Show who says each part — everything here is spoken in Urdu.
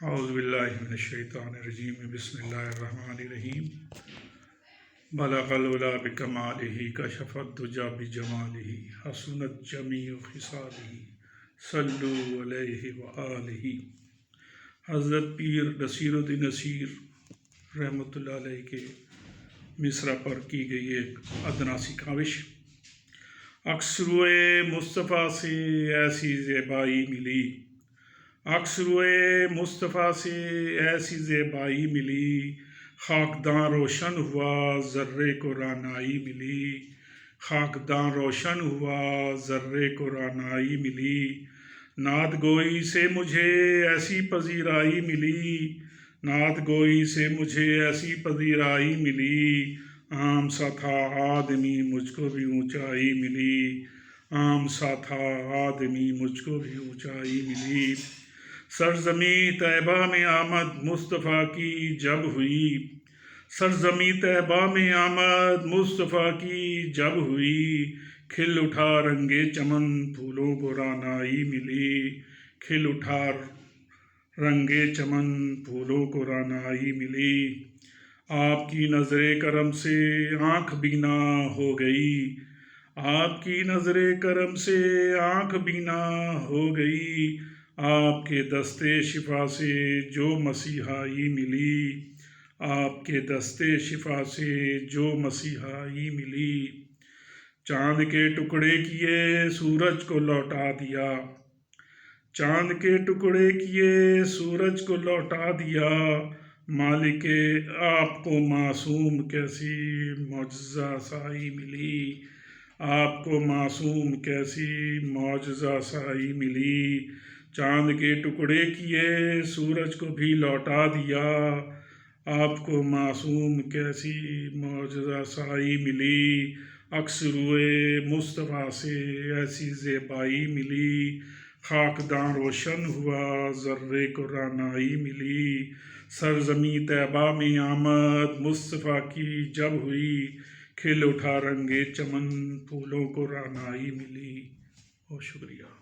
Speaker 1: اعوذ باللہ من الشیطان الرجیم بسم اللہ الرحمن الرحیم بلغ العلا بکمالہ کشف الدجی بجمالہ حسنت جمیع خصالہ صلو علیہ وآلہ۔ حضرت پیر نصیر الدین نصیر رحمۃ اللہ علیہ کے مصرع پر کی گئی ایک ادنا سی کاوش۔ اکسروئے مصطفیٰ سے ایسی زیبائی ملی، اکسروئے مصطفیٰ سے ایسی زیبائی ملی، خاکداں روشن ہوا ذرے کو رانائی ملی، خاکداں روشن ہوا ذرے کو رانائی ملی، نعت گوئی سے مجھے ایسی پذیرائی ملی، نعت گوئی سے مجھے ایسی پذیرائی ملی، عام سا تھا آدمی مجھ کو بھی اونچائی ملی، عام سا تھا آدمی مجھ کو بھی اونچائی ملی۔ سرزمیں طیبہ میں آمد مصطفیٰ کی جب ہوئی، سرزمیں طیبہ میں آمد مصطفیٰ کی جب ہوئی، کھل اٹھا رنگے چمن پھولوں کو رانائی ملی، کھل اٹھا رنگے چمن پھولوں کو رانائی ملی۔ آپ کی نظر کرم سے آنکھ بینا ہو گئی، آپ کی نظر کرم سے آنکھ بینا ہو گئی، آپ کے دستے شفا سے جو مسیحائی ملی، آپ کے دستے شفا سے جو مسیحائی ملی۔ چاند کے ٹکڑے کیے سورج کو لوٹا دیا، چاند کے ٹکڑے کیے سورج کو لوٹا دیا، مالک آپ کو معصوم کیسی معجزہ سائی ملی، آپ کو معصوم کیسی معجزہ سائی ملی۔ چاند کے ٹکڑے کیے سورج کو بھی لوٹا دیا، آپ کو معصوم کیسی معجزہ سائی ملی، اکسروئے مصطفیٰ سے ایسی زیبائی ملی، خاکداں روشن ہوا ذرے کو رانائی ملی۔ سرزمیں طیبہ میں آمد مصطفیٰ کی جب ہوئی، کھل اٹھا رنگے چمن پھولوں کو رانائی ملی۔ بہت شکریہ۔